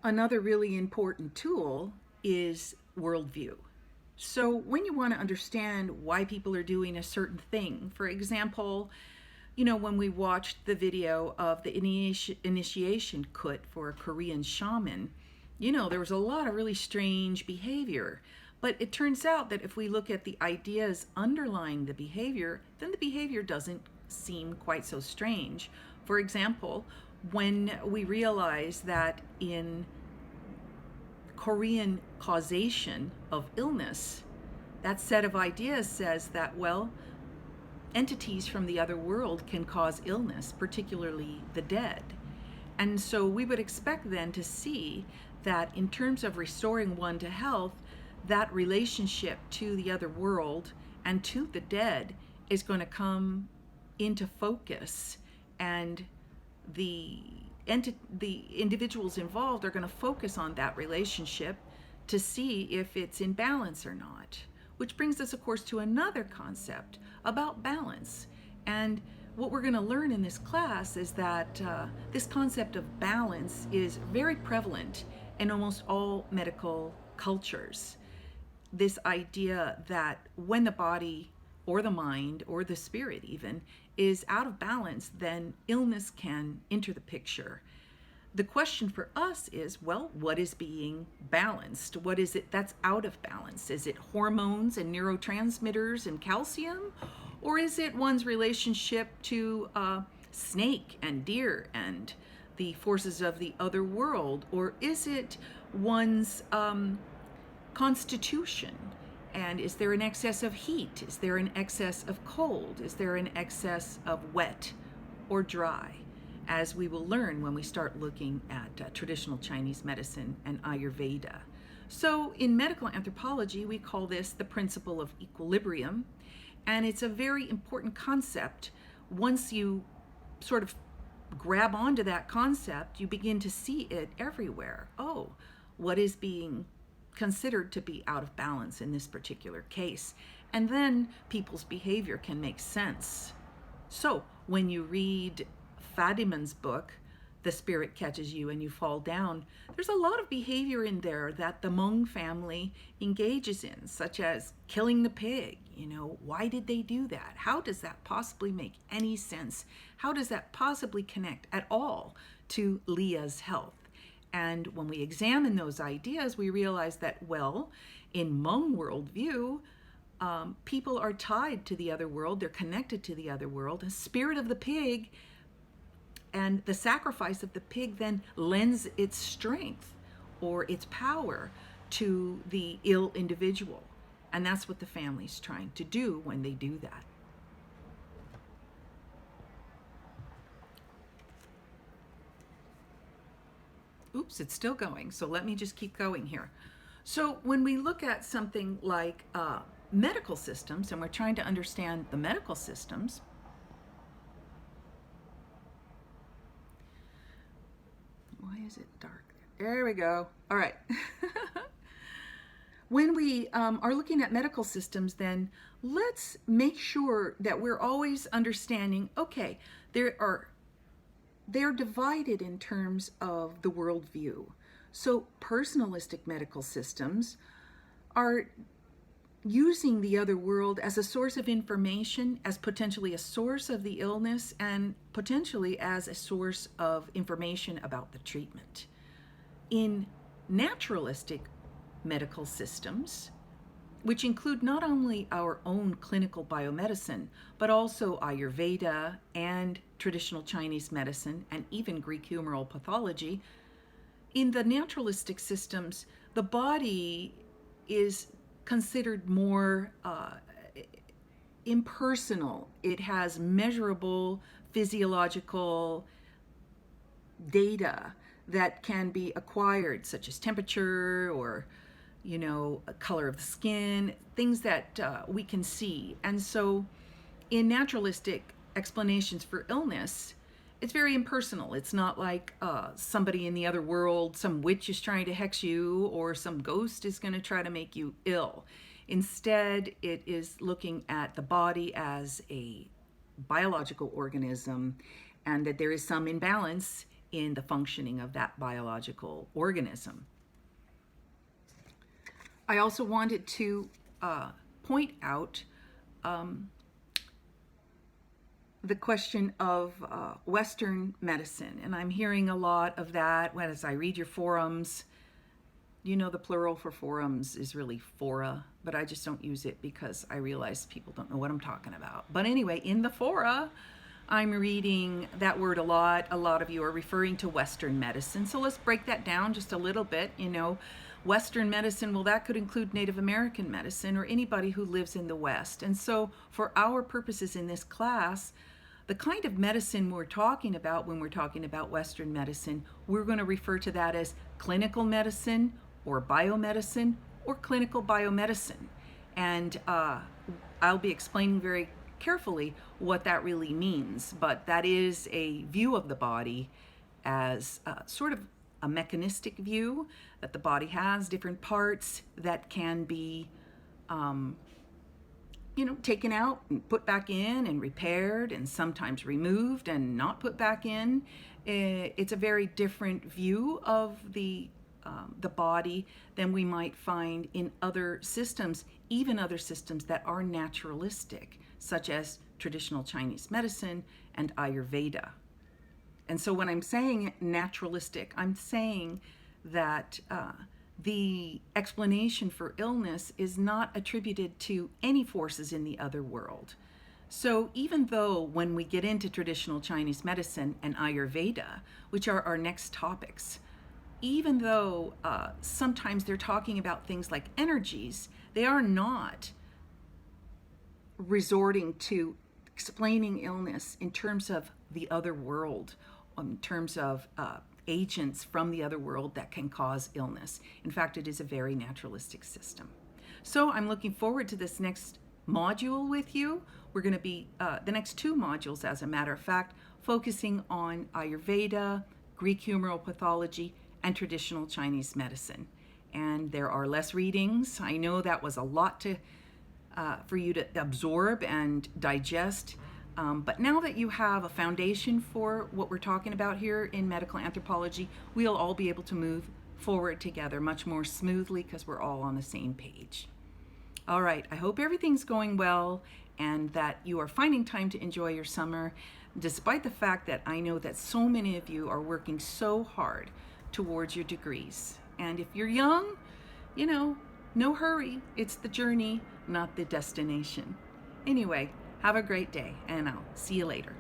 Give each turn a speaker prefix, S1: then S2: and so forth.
S1: Another really important tool is worldview. So, when you want to understand why people are doing a certain thing, for example, when we watched the video of the initiation kut for a Korean shaman, there was a lot of really strange behavior. But it turns out that if we look at the ideas underlying the behavior, then the behavior doesn't seem quite so strange. For example, when we realize that in Korean causation of illness, that set of ideas says that, well, entities from the other world can cause illness, particularly the dead. And so we would expect then to see that in terms of restoring one to health, that relationship to the other world and to the dead is going to come into focus, and the the individuals involved are going to focus on that relationship to see if it's in balance or not. Which brings us, of course, to another concept about balance. And what we're going to learn in this class is that this concept of balance is very prevalent in almost all medical cultures. This idea that when the body or the mind or the spirit even is out of balance, then illness can enter the picture. The question for us is, well, what is being balanced? What is it that's out of balance? Is it hormones and neurotransmitters and calcium? Or is it one's relationship to snake and deer and the forces of the other world? Or is it one's constitution? And is there an excess of heat? Is there an excess of cold? Is there an excess of wet or dry? As we will learn when we start looking at traditional Chinese medicine and Ayurveda. So in medical anthropology, we call this the principle of equilibrium. And it's a very important concept. Once you sort of grab onto that concept, you begin to see it everywhere. Oh, what is being considered to be out of balance in this particular case? And then people's behavior can make sense. So when you read Fadiman's book, The Spirit Catches You and You Fall Down, there's a lot of behavior in there that the Hmong family engages in, such as killing the pig. Why did they do that? How does that possibly make any sense? How does that possibly connect at all to Leah's health? And when we examine those ideas, we realize that, well, in Hmong worldview, people are tied to the other world. They're connected to the other world. The spirit of the pig and the sacrifice of the pig then lends its strength or its power to the ill individual. And that's what the family's trying to do when they do that. Oops, it's still going. So let me just keep going here. So when we look at something like medical systems, and we're trying to understand the medical systems, why is it dark? There we go. All right. When we are looking at medical systems, then let's make sure that we're always understanding, okay, they're divided in terms of the worldview. So personalistic medical systems are using the other world as a source of information, as potentially a source of the illness, and potentially as a source of information about the treatment. In naturalistic medical systems, which include not only our own clinical biomedicine, but also Ayurveda and traditional Chinese medicine and even Greek humoral pathology, in the naturalistic systems, the body is considered more impersonal. It has measurable physiological data that can be acquired, such as temperature or color of the skin, things that we can see. And so in naturalistic explanations for illness, it's very impersonal. It's not like somebody in the other world, some witch is trying to hex you or some ghost is going to try to make you ill. Instead, it is looking at the body as a biological organism and that there is some imbalance in the functioning of that biological organism. I also wanted to point out the question of Western medicine, and I'm hearing a lot of that as I read your forums. You know, the plural for forums is really fora, but I just don't use it because I realize people don't know what I'm talking about. But anyway, in the fora, I'm reading that word a lot. A lot of you are referring to Western medicine. So let's break that down just a little bit. You know, Western medicine, well, that could include Native American medicine or anybody who lives in the West. And so for our purposes in this class, the kind of medicine we're talking about when we're talking about Western medicine, we're going to refer to that as clinical medicine or biomedicine or clinical biomedicine. And I'll be explaining very carefully what that really means, but that is a view of the body as sort of a mechanistic view, that the body has different parts that can be taken out and put back in and repaired, and sometimes removed and not put back in. It's a very different view of the body than we might find in other systems, even other systems that are naturalistic, such as traditional Chinese medicine and Ayurveda. And so when I'm saying naturalistic, I'm saying that the explanation for illness is not attributed to any forces in the other world. So even though when we get into traditional Chinese medicine and Ayurveda, which are our next topics, even though sometimes they're talking about things like energies, they are not resorting to explaining illness in terms of the other world, in terms of agents from the other world that can cause illness. In fact, it is a very naturalistic system. So I'm looking forward to this next module with you. We're going to be, the next two modules, as a matter of fact, focusing on Ayurveda, Greek humoral pathology, and traditional Chinese medicine. And there are less readings. I know that was a lot for you to absorb and digest. But now that you have a foundation for what we're talking about here in medical anthropology, we'll all be able to move forward together much more smoothly because we're all on the same page. All right, I hope everything's going well and that you are finding time to enjoy your summer, despite the fact that I know that so many of you are working so hard towards your degrees. And if you're young, no hurry. It's the journey, not the destination. Anyway, have a great day, and I'll see you later.